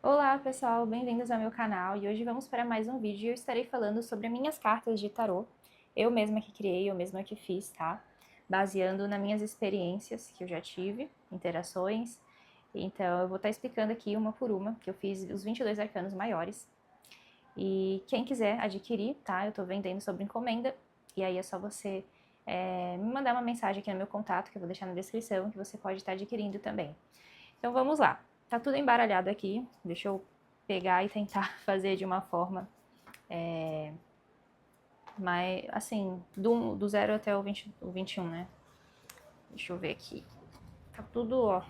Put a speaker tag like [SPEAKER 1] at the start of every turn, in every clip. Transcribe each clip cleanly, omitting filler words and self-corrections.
[SPEAKER 1] Olá pessoal, bem-vindos ao meu canal e hoje vamos para mais um vídeo e eu estarei falando sobre minhas cartas de tarô. Eu mesma que criei, eu mesma que fiz, tá? Baseando nas minhas experiências que eu já tive, interações. Então eu vou estar explicando aqui uma por uma, que eu fiz os 22 arcanos maiores. E quem quiser adquirir, tá? Eu tô vendendo sobre encomenda e aí é só você me mandar uma mensagem aqui no meu contato, que eu vou deixar na descrição, que você pode estar adquirindo também. Então vamos lá. Tá tudo embaralhado aqui. Deixa eu pegar e tentar fazer de uma forma mais, assim, do 0 até o 21, né? Deixa eu ver aqui. Tá tudo, ó.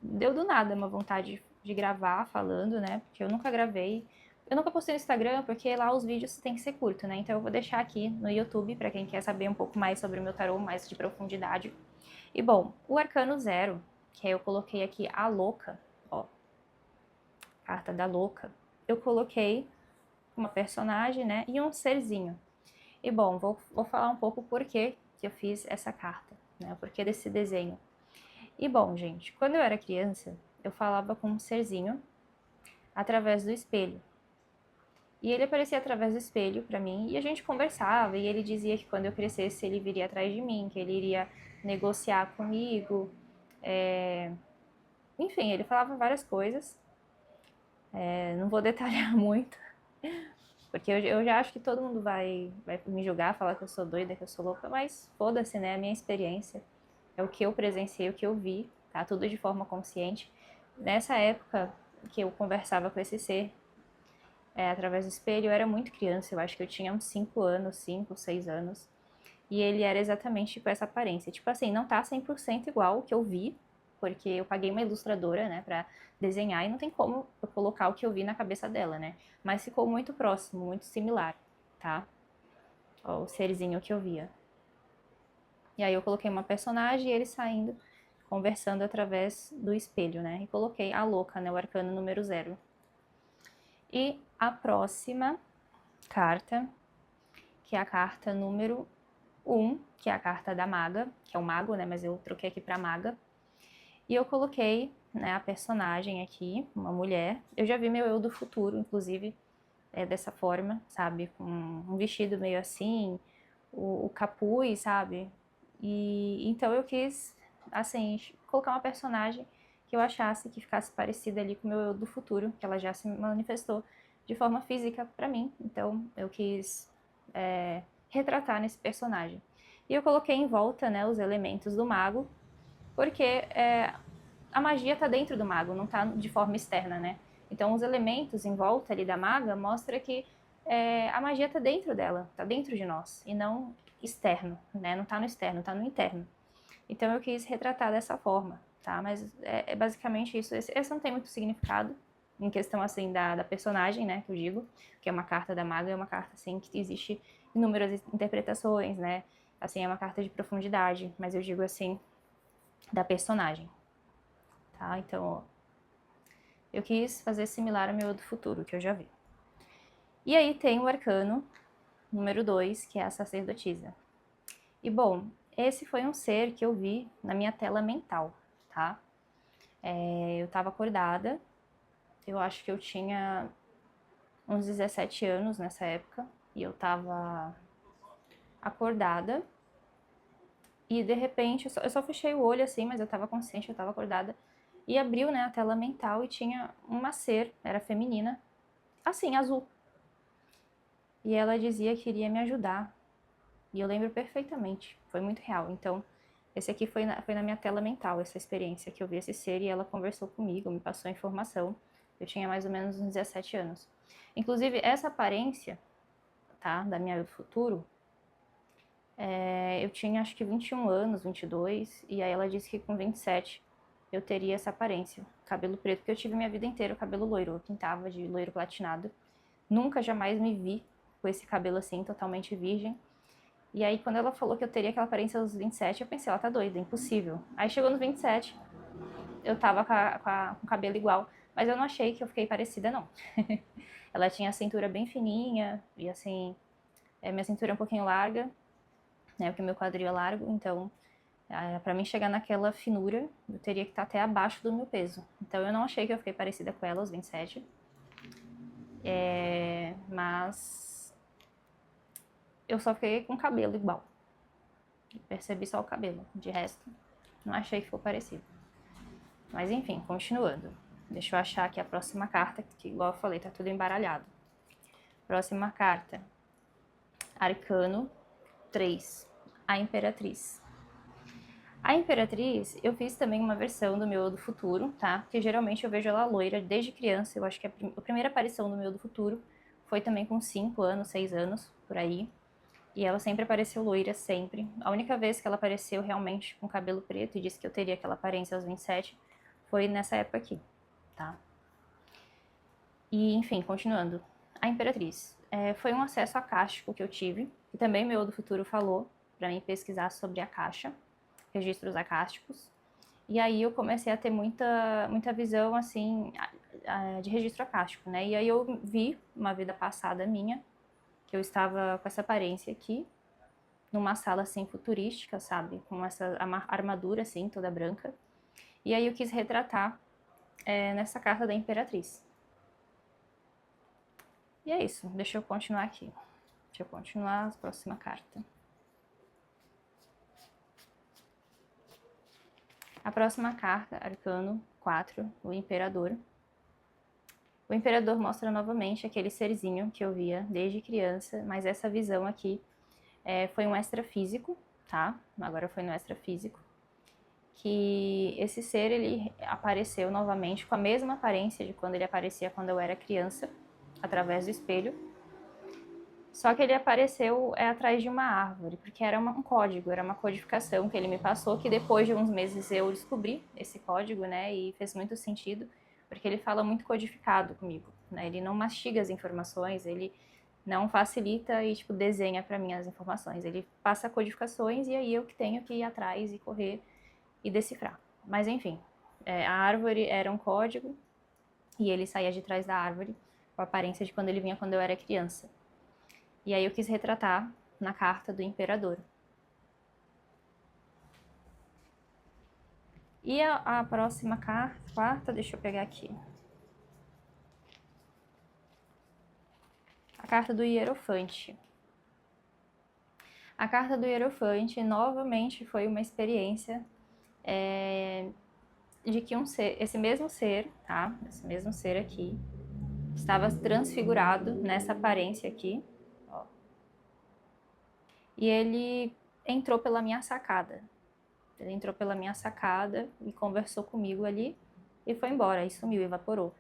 [SPEAKER 1] Deu do nada uma vontade de gravar falando, né? Porque eu nunca gravei. Eu nunca postei no Instagram, porque lá os vídeos tem que ser curto, né? Então eu vou deixar aqui no YouTube, pra quem quer saber um pouco mais sobre o meu tarô, mais de profundidade. E bom, o arcano 0, que eu coloquei aqui a louca, ó, carta da louca, eu coloquei uma personagem, né, e um serzinho. E bom, vou falar um pouco por que eu fiz essa carta, né, o porquê desse desenho. E bom, gente, quando eu era criança, eu falava com um serzinho através do espelho. E ele aparecia através do espelho pra mim e a gente conversava. E ele dizia que quando eu crescesse ele viria atrás de mim, que ele iria negociar comigo. Enfim, ele falava várias coisas. Não vou detalhar muito, porque eu já acho que todo mundo vai me julgar, falar que eu sou doida, que eu sou louca, mas foda-se, né? A minha experiência é o que eu presenciei, o que eu vi, tá? Tudo de forma consciente. Nessa época que eu conversava com esse ser, através do espelho, eu era muito criança, eu acho que eu tinha uns 5 anos, 5, 6 anos. E ele era exatamente com essa aparência. Tipo assim, não tá 100% igual o que eu vi, porque eu paguei uma ilustradora, né, pra desenhar e não tem como eu colocar o que eu vi na cabeça dela, né? Mas ficou muito próximo, muito similar, tá? Ó, o serzinho que eu via. E aí eu coloquei uma personagem e ele saindo, conversando através do espelho, né? E coloquei a louca, né, o arcano número 0. E a próxima carta, que é a carta número 1, que é a carta da maga, que é o mago, né? Mas eu troquei aqui pra maga. E eu coloquei, né, a personagem aqui, uma mulher. Eu já vi meu eu do futuro, inclusive, dessa forma, sabe? Com um vestido meio assim, o capuz, sabe? E então eu quis, assim, colocar uma personagem que eu achasse que ficasse parecida ali com o meu eu do futuro, que ela já se manifestou de forma física pra mim. Então eu quis retratar nesse personagem. E eu coloquei em volta, né, os elementos do mago, porque a magia tá dentro do mago, não tá de forma externa, né? Então os elementos em volta ali da maga mostra que a magia tá dentro dela, tá dentro de nós, e não externo, né? Não tá no externo, tá no interno. Então eu quis retratar dessa forma, tá? Mas é basicamente isso. Esse não tem muito significado em questão, assim, da personagem, né, que eu digo, que é uma carta da maga, é uma carta, assim, que existe inúmeras interpretações, né? Assim, é uma carta de profundidade, mas eu digo, assim, da personagem, tá? Então, ó, eu quis fazer similar ao meu do futuro, que eu já vi. E aí tem o arcano número 2, que é a sacerdotisa. E bom, esse foi um ser que eu vi na minha tela mental, tá? Eu tava acordada, eu acho que eu tinha uns 17 anos nessa época, e eu tava acordada, e de repente, eu só fechei o olho assim, mas eu tava consciente, eu tava acordada, e abriu, né, a tela mental e tinha uma ser, era feminina, assim, azul. E ela dizia que iria me ajudar. E eu lembro perfeitamente, foi muito real. Então, esse aqui foi na minha tela mental, essa experiência que eu vi esse ser e ela conversou comigo, me passou a informação. Eu tinha mais ou menos uns 17 anos. Inclusive, essa aparência, tá, da minha futuro, eu tinha acho que 21 anos, 22, e aí ela disse que com 27 eu teria essa aparência, cabelo preto, porque eu tive minha vida inteira o cabelo loiro, eu pintava de loiro platinado. Nunca, jamais me vi com esse cabelo assim, totalmente virgem. E aí, quando ela falou que eu teria aquela aparência aos 27, eu pensei, ela tá doida, impossível. Aí chegou nos 27, eu tava com o cabelo igual, mas eu não achei que eu fiquei parecida, não. Ela tinha a cintura bem fininha, e assim, minha cintura é um pouquinho larga, né, porque meu quadril é largo, então Pra mim chegar naquela finura, eu teria que estar até abaixo do meu peso. Então eu não achei que eu fiquei parecida com ela aos 27. Mas eu só fiquei com o cabelo igual. Percebi só o cabelo. De resto, não achei que ficou parecido. Mas enfim, continuando. Deixa eu achar aqui a próxima carta, que igual eu falei, tá tudo embaralhado. Próxima carta. Arcano 3. A Imperatriz. A Imperatriz, eu fiz também uma versão do meu Eu do Futuro, tá? Porque geralmente eu vejo ela loira desde criança. Eu acho que a primeira aparição do meu Eu do Futuro foi também com 5 anos, 6 anos, por aí. E ela sempre apareceu loira, sempre. A única vez que ela apareceu realmente com cabelo preto e disse que eu teria aquela aparência aos 27 foi nessa época aqui, tá? E, enfim, continuando. A Imperatriz. Foi um acesso acástico que eu tive, que também meu Eu do Futuro falou pra mim pesquisar sobre a caixa, registros acásticos. E aí eu comecei a ter muita visão, assim, de registro acástico, né? E aí eu vi uma vida passada minha, que eu estava com essa aparência aqui, numa sala, assim, futurística, sabe? Com essa armadura, assim, toda branca. E aí eu quis retratar nessa carta da Imperatriz. E é isso, deixa eu continuar aqui. Deixa eu continuar a próxima carta. A próxima carta, Arcano 4, o Imperador. O Imperador mostra novamente aquele serzinho que eu via desde criança, mas essa visão aqui foi um extrafísico, tá? Agora foi no extrafísico. Que esse ser, ele apareceu novamente com a mesma aparência de quando ele aparecia quando eu era criança, através do espelho. Só que ele apareceu atrás de uma árvore, porque era um código, era uma codificação que ele me passou, que depois de uns meses eu descobri esse código, né, e fez muito sentido, porque ele fala muito codificado comigo, né, ele não mastiga as informações, ele não facilita e, tipo, desenha para mim as informações, ele passa codificações e aí eu que tenho que ir atrás e correr e decifrar. Mas enfim, a árvore era um código e ele saía de trás da árvore, com a aparência de quando ele vinha quando eu era criança. E aí eu quis retratar na carta do Imperador. E a próxima quarta, deixa eu pegar aqui. A carta do Hierofante. A carta do Hierofante, novamente, foi uma experiência de que esse mesmo ser, tá? Esse mesmo ser aqui, estava transfigurado nessa aparência aqui, ó. E ele entrou pela minha sacada. Ele entrou pela minha sacada e conversou comigo ali e foi embora, e sumiu, evaporou.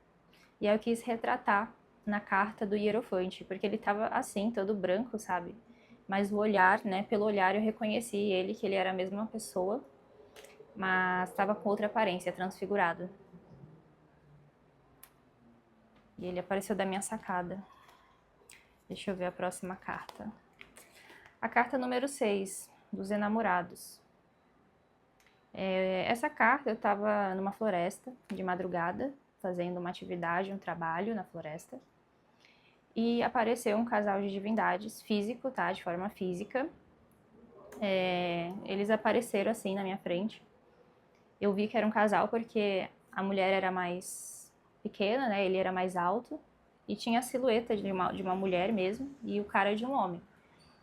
[SPEAKER 1] E aí eu quis retratar na carta do Hierofante, porque ele tava assim, todo branco, sabe? Mas o olhar, né, pelo olhar eu reconheci ele, que ele era a mesma pessoa, mas estava com outra aparência, transfigurado. E ele apareceu da minha sacada. Deixa eu ver a próxima carta. A carta número 6, dos enamorados. Essa carta eu estava numa floresta de madrugada, fazendo uma atividade, um trabalho na floresta. E apareceu um casal de divindades físico, tá? De forma física. Eles apareceram assim na minha frente. Eu vi que era um casal porque a mulher era mais pequena, né? Ele era mais alto. E tinha a silhueta de uma mulher mesmo e o cara de um homem.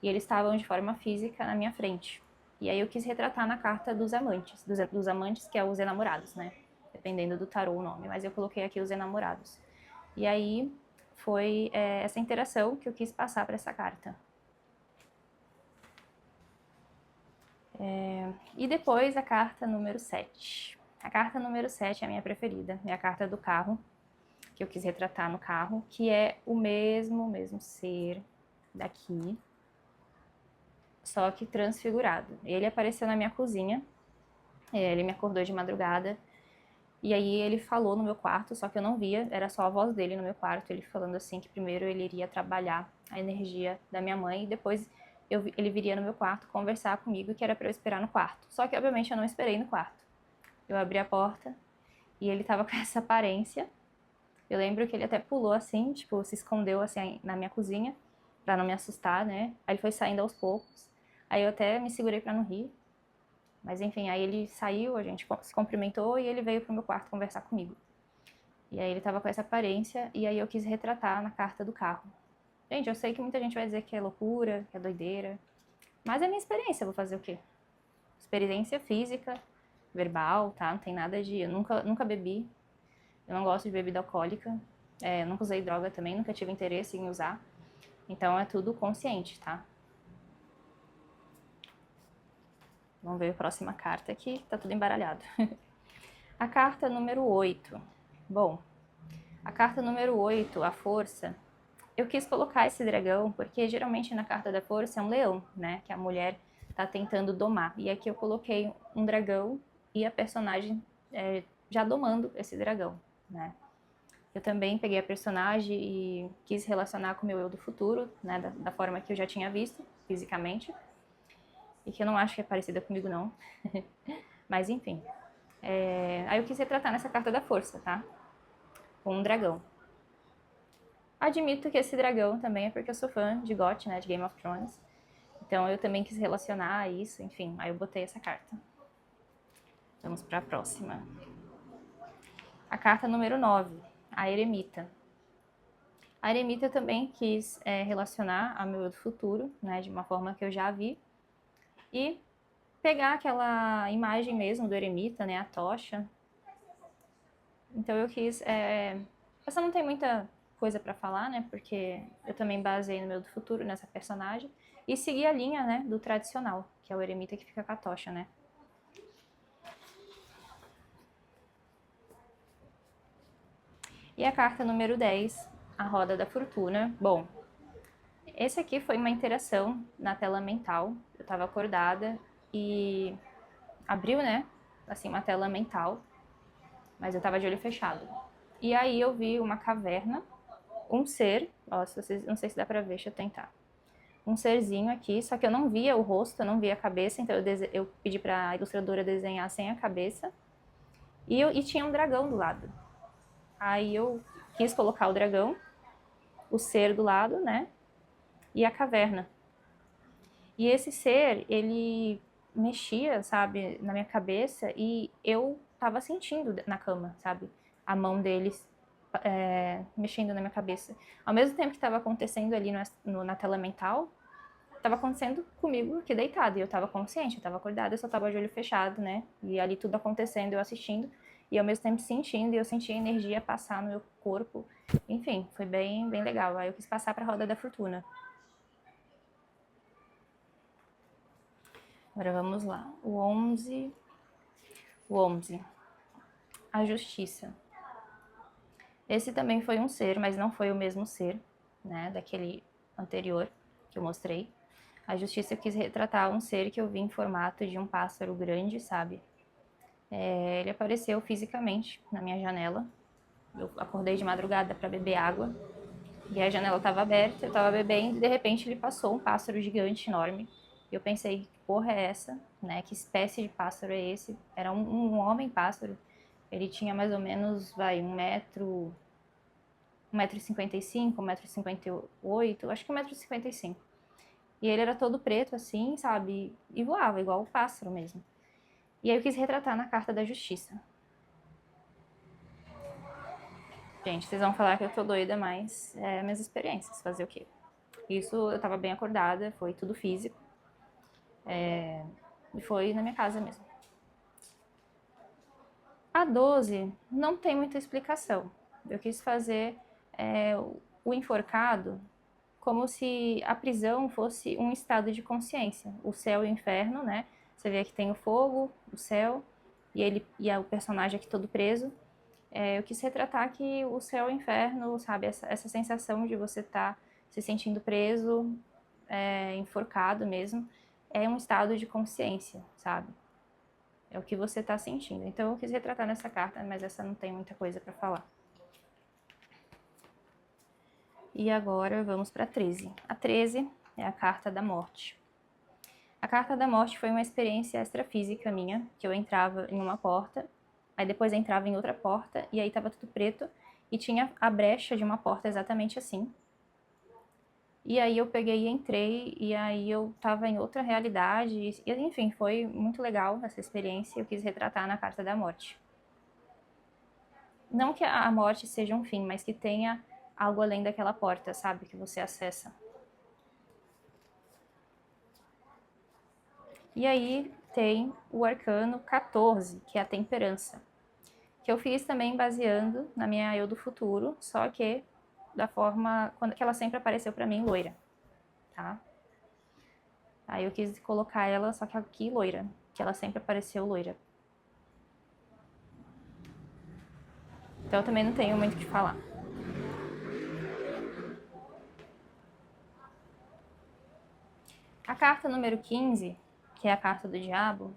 [SPEAKER 1] E eles estavam de forma física na minha frente. E aí eu quis retratar na carta dos amantes, dos amantes, que é os enamorados, né? Dependendo do tarô o nome, mas eu coloquei aqui os enamorados. E aí foi essa interação que eu quis passar para essa carta. E depois a carta número 7. A carta número 7 é a minha preferida, é a carta do carro, que eu quis retratar no carro, que é o mesmo ser daqui, só que transfigurado. Ele apareceu na minha cozinha, ele me acordou de madrugada, e aí ele falou no meu quarto, só que eu não via, era só a voz dele no meu quarto, ele falando assim que primeiro ele iria trabalhar a energia da minha mãe e depois ele viria no meu quarto conversar comigo e que era pra eu esperar no quarto. Só que obviamente eu não esperei no quarto. Eu abri a porta e ele tava com essa aparência. Eu lembro que ele até pulou assim, tipo, se escondeu assim na minha cozinha pra não me assustar, né? Aí ele foi saindo aos poucos. Aí eu até me segurei pra não rir. Mas enfim, aí ele saiu, a gente se cumprimentou e ele veio pro meu quarto conversar comigo. E aí ele tava com essa aparência e aí eu quis retratar na carta do carro. Gente, eu sei que muita gente vai dizer que é loucura, que é doideira, mas é minha experiência, eu vou fazer o quê? Experiência física, verbal, tá? Não tem nada de... Eu nunca bebi, eu não gosto de bebida alcoólica, eu nunca usei droga também, nunca tive interesse em usar. Então é tudo consciente, tá? Vamos ver a próxima carta aqui, tá tudo embaralhado. A carta número 8. Bom, a carta número 8, a força. Eu quis colocar esse dragão porque geralmente na carta da força é um leão, né? Que a mulher tá tentando domar. E aqui eu coloquei um dragão e a personagem já domando esse dragão, né? Eu também peguei a personagem e quis relacionar com o meu eu do futuro, né? Da forma que eu já tinha visto, fisicamente. E que eu não acho que é parecida comigo, não. Mas enfim. Aí eu quis retratar nessa carta da força, tá? Com um dragão. Admito que esse dragão também é porque eu sou fã de GOT, né? De Game of Thrones. Então eu também quis relacionar a isso, enfim. Aí eu botei essa carta. Vamos para a próxima. A carta número 9, a Eremita. A Eremita eu também quis relacionar ao meu eu do futuro, né? De uma forma que eu já vi. E pegar aquela imagem mesmo do eremita, né, a tocha. Então eu quis... Essa não tem muita coisa pra falar, né, porque eu também baseei no meu do futuro, nessa personagem. E segui a linha, né, do tradicional, que é o eremita que fica com a tocha, né. E a carta número 10, a Roda da Fortuna. Bom, esse aqui foi uma interação na tela mental. Eu tava acordada e abriu, né, assim, uma tela mental, mas eu tava de olho fechado. E aí eu vi uma caverna, um ser, ó, não sei se dá pra ver, deixa eu tentar. Um serzinho aqui, só que eu não via o rosto, eu não via a cabeça, então eu pedi pra ilustradora desenhar sem a cabeça. E tinha um dragão do lado. Aí eu quis colocar o dragão, o ser do lado, né, e a caverna. E esse ser, ele mexia, sabe, na minha cabeça e eu tava sentindo na cama, sabe, a mão deles mexendo na minha cabeça. Ao mesmo tempo que estava acontecendo ali na tela mental, estava acontecendo comigo aqui deitada. E eu estava consciente, eu estava acordada, eu só estava de olho fechado, né? E ali tudo acontecendo, eu assistindo. E ao mesmo tempo sentindo, e eu senti a energia passar no meu corpo. Enfim, foi bem, bem legal. Aí eu quis passar para a Roda da Fortuna. Agora vamos lá. O 11. O 11. A Justiça. Esse também foi um ser, mas não foi o mesmo ser, né, daquele anterior que eu mostrei. A Justiça eu quis retratar um ser que eu vi em formato de um pássaro grande, sabe? Ele apareceu fisicamente na minha janela. Eu acordei de madrugada para beber água e a janela estava aberta, eu estava bebendo e de repente ele passou, um pássaro gigante, enorme. E eu pensei, que porra é essa? Né? Que espécie de pássaro é esse? Era um homem pássaro. Ele tinha mais ou menos, um metro e 55, 1,58 m, acho que 1,55 m. E ele era todo preto assim, sabe? E voava, igual o pássaro mesmo. E aí eu quis retratar na carta da Justiça. Gente, vocês vão falar que eu tô doida, mas minhas experiências, fazer o quê? Isso eu tava bem acordada, foi tudo físico. E foi na minha casa mesmo. A 12 não tem muita explicação. Eu quis fazer o enforcado como se a prisão fosse um estado de consciência. O céu e o inferno, né? Você vê que tem o fogo, o céu, e o personagem aqui todo preso. Eu quis retratar que o céu e o inferno, sabe? Essa sensação de você estar se sentindo preso, enforcado mesmo, é um estado de consciência, sabe? É o que você está sentindo. Então eu quis retratar nessa carta, mas essa não tem muita coisa para falar. E agora vamos para a 13. A 13 é a carta da morte. A carta da morte foi uma experiência extrafísica minha, que eu entrava em uma porta, aí depois entrava em outra porta, e aí tava tudo preto, e tinha a brecha de uma porta exatamente assim. E aí eu peguei e entrei, e aí eu tava em outra realidade. E, enfim, foi muito legal essa experiência. Eu quis retratar na Carta da Morte. Não que a morte seja um fim, mas que tenha algo além daquela porta, sabe? Que você acessa. E aí tem o arcano 14, que é a temperança. Que eu fiz também baseando na minha eu do futuro, só que da forma que ela sempre apareceu pra mim loira, tá? Aí eu quis colocar ela, só que aqui loira, que ela sempre apareceu loira. Então eu também não tenho muito o que falar. A carta número 15, que é a carta do diabo,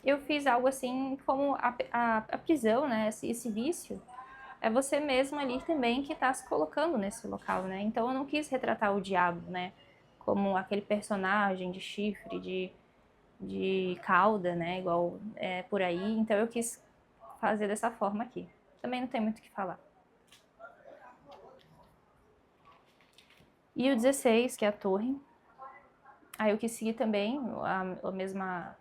[SPEAKER 1] eu fiz algo assim como a prisão, né? Esse vício. É você mesmo ali também que está se colocando nesse local, né? Então eu não quis retratar o diabo, né? Como aquele personagem de chifre, de cauda, né? Igual por aí. Então eu quis fazer dessa forma aqui. Também não tem muito o que falar. E o 16, que é a torre. Aí eu quis seguir também a mesma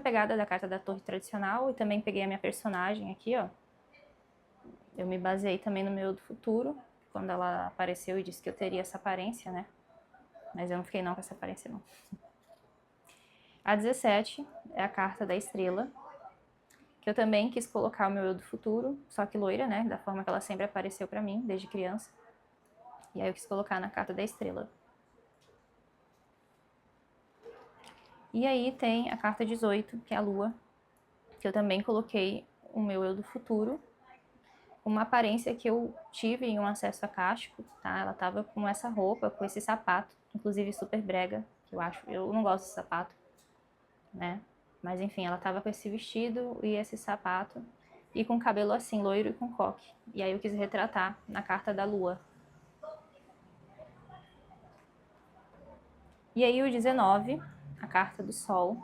[SPEAKER 1] pegada da carta da torre tradicional. E também peguei a minha personagem aqui, ó. Eu me baseei também no meu do futuro, quando ela apareceu e disse que eu teria essa aparência, né? Mas eu não fiquei não com essa aparência, não. A 17 é a carta da estrela, que eu também quis colocar o meu eu do futuro, só que loira, né? Da forma que ela sempre apareceu pra mim, desde criança. E aí eu quis colocar na carta da estrela. E aí tem a carta 18, que é a lua, que eu também coloquei o meu eu do futuro, uma aparência que eu tive em um acesso acástico, tá? Ela tava com essa roupa, com esse sapato, inclusive super brega, que eu acho, eu não gosto desse sapato, né? Mas enfim, ela tava com esse vestido e esse sapato e com cabelo assim, loiro e com coque. E aí eu quis retratar na carta da lua. E aí o 19, a carta do sol.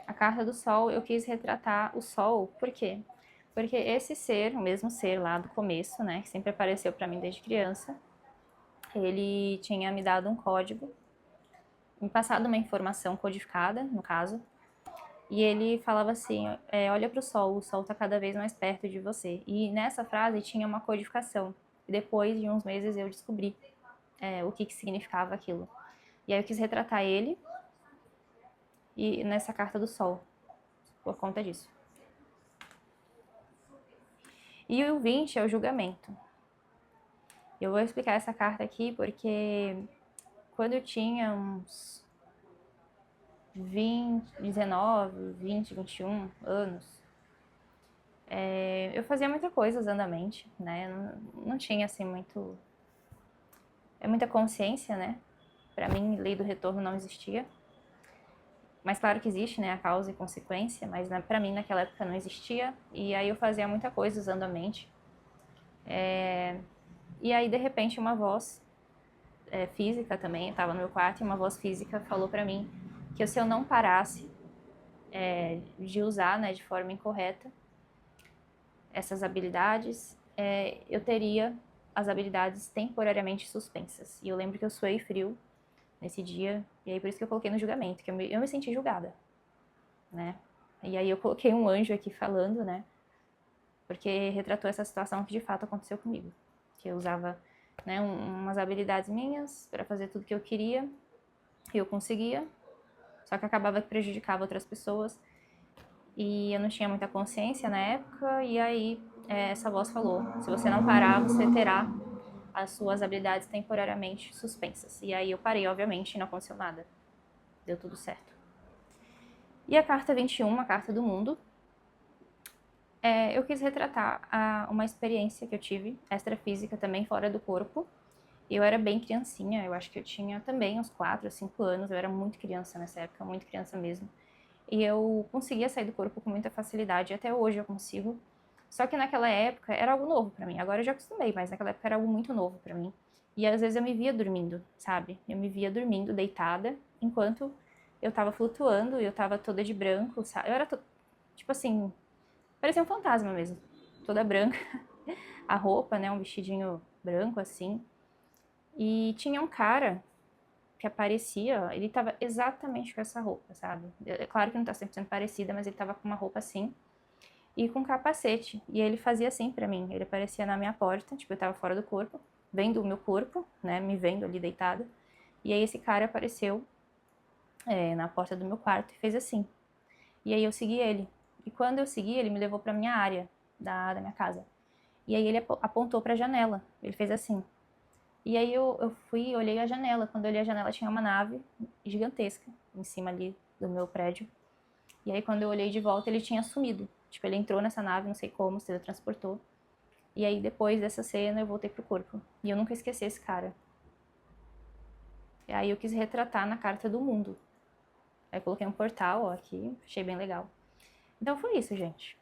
[SPEAKER 1] A carta do sol eu quis retratar o sol, por quê? Porque esse ser, o mesmo ser lá do começo, né, que sempre apareceu para mim desde criança, ele tinha me dado um código, me passado uma informação codificada, no caso, e ele falava assim, olha para o sol está cada vez mais perto de você. E nessa frase tinha uma codificação. E depois de uns meses eu descobri o que significava aquilo. E aí eu quis retratar ele e nessa carta do sol, por conta disso. E o 20 é o julgamento. Eu vou explicar essa carta aqui porque quando eu tinha uns 19, 20, 21 anos, eu fazia muita coisa usando a mente, né? Não tinha assim muita consciência, né? Para mim, lei do retorno não existia. Mas claro que existe, né? A causa e consequência, mas para mim naquela época não existia. E aí eu fazia muita coisa usando a mente. E aí de repente uma voz física também, eu estava no meu quarto e uma voz física falou para mim que se eu não parasse de usar, né, de forma incorreta essas habilidades, eu teria as habilidades temporariamente suspensas. E eu lembro que eu suei frio nesse dia, e aí por isso que eu coloquei no julgamento, que eu me senti julgada, né? E aí eu coloquei um anjo aqui falando, né? Porque retratou essa situação que de fato aconteceu comigo. Que eu usava, né, umas habilidades minhas para fazer tudo que eu queria, e eu conseguia, só que acabava que prejudicava outras pessoas, e eu não tinha muita consciência na época, e aí essa voz falou, se você não parar, você terá as suas habilidades temporariamente suspensas. E aí eu parei, obviamente, e não aconteceu nada. Deu tudo certo. E a carta 21, a carta do mundo, eu quis retratar uma experiência que eu tive, extrafísica também, fora do corpo. Eu era bem criancinha, eu acho que eu tinha também uns 4, 5 anos, eu era muito criança nessa época, muito criança mesmo. E eu conseguia sair do corpo com muita facilidade, até hoje eu consigo. Só que naquela época era algo novo pra mim, agora eu já acostumei, mas naquela época era algo muito novo pra mim. E às vezes eu me via dormindo, sabe? Eu me via dormindo, deitada, enquanto eu tava flutuando e eu tava toda de branco, sabe? Eu era, tipo assim, parecia um fantasma mesmo, toda branca. A roupa, né, um vestidinho branco assim. E tinha um cara que aparecia, ó, ele tava exatamente com essa roupa, sabe? É claro que não tá 100% parecida, mas ele tava com uma roupa assim e com capacete. E ele fazia assim pra mim, ele aparecia na minha porta, tipo, eu tava fora do corpo, vendo o meu corpo, né, me vendo ali deitada. E aí esse cara apareceu na porta do meu quarto e fez assim. E aí eu segui ele. E quando eu segui, ele me levou pra minha área da minha casa. E aí ele apontou pra janela, ele fez assim. E aí eu fui e olhei a janela. Quando eu olhei a janela, tinha uma nave gigantesca em cima ali do meu prédio. E aí quando eu olhei de volta, ele tinha sumido. Tipo, ele entrou nessa nave, não sei como, se teletransportou. E aí depois dessa cena, eu voltei pro corpo. E eu nunca esqueci esse cara. E aí eu quis retratar na carta do mundo. Aí eu coloquei um portal, ó, aqui, achei bem legal. Então foi isso, gente.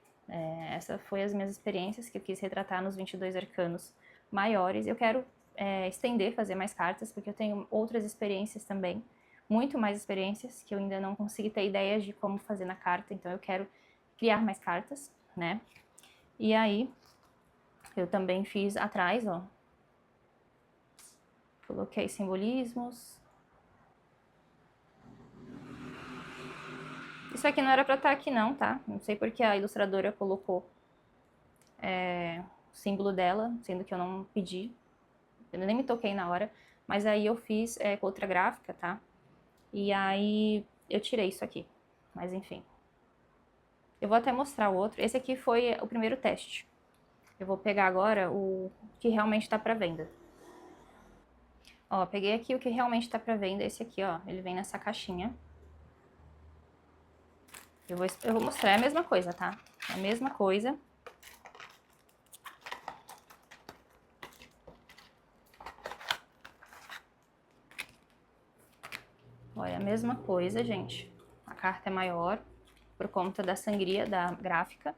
[SPEAKER 1] Essa foi as minhas experiências que eu quis retratar nos 22 arcanos maiores. Eu quero estender, fazer mais cartas, porque eu tenho outras experiências também, muito mais experiências, que eu ainda não consegui ter ideias de como fazer na carta, então eu quero criar mais cartas, né? E aí, eu também fiz atrás, ó, coloquei simbolismos. Isso aqui não era pra estar aqui não, tá? Não sei porque a ilustradora colocou o símbolo dela, sendo que eu não pedi. Eu nem me toquei na hora. Mas aí eu fiz com outra gráfica, tá? E aí eu tirei isso aqui. Mas enfim. Eu vou até mostrar o outro. Esse aqui foi o primeiro teste. Eu vou pegar agora o que realmente tá pra venda. Ó, peguei aqui o que realmente tá pra venda. Esse aqui, ó. Ele vem nessa caixinha. Eu vou mostrar. É a mesma coisa, tá? É a mesma coisa. Olha, a mesma coisa, gente. A carta é maior por conta da sangria da gráfica.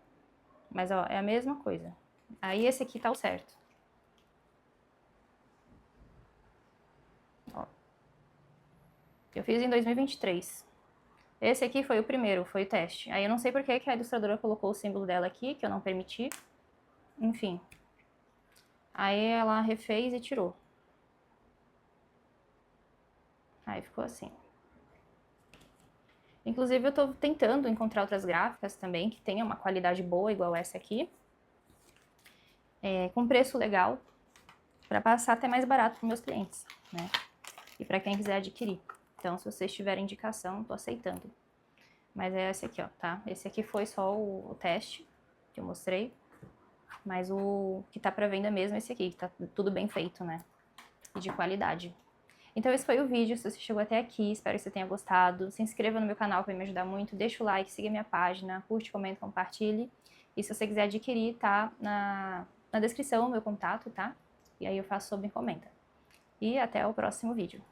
[SPEAKER 1] Mas, ó, é a mesma coisa. Aí esse aqui tá o certo. Ó. Eu fiz em 2023. Esse aqui foi o primeiro, foi o teste. Aí eu não sei por que a ilustradora colocou o símbolo dela aqui, que eu não permiti. Enfim. Aí ela refez e tirou. Aí ficou assim. Inclusive eu tô tentando encontrar outras gráficas também que tenham uma qualidade boa, igual essa aqui. Com preço legal, para passar até mais barato para meus clientes, né? E para quem quiser adquirir. Então, se vocês tiverem indicação, tô aceitando. Mas é esse aqui, ó, tá? Esse aqui foi só o teste que eu mostrei. Mas o que tá pra venda mesmo é esse aqui, que tá tudo bem feito, né? E de qualidade. Então esse foi o vídeo, se você chegou até aqui, espero que você tenha gostado. Se inscreva no meu canal, vai me ajudar muito. Deixa o like, siga minha página, curte, comenta, compartilhe. E se você quiser adquirir, tá na descrição o meu contato, tá? E aí eu faço sob encomenda. E até o próximo vídeo.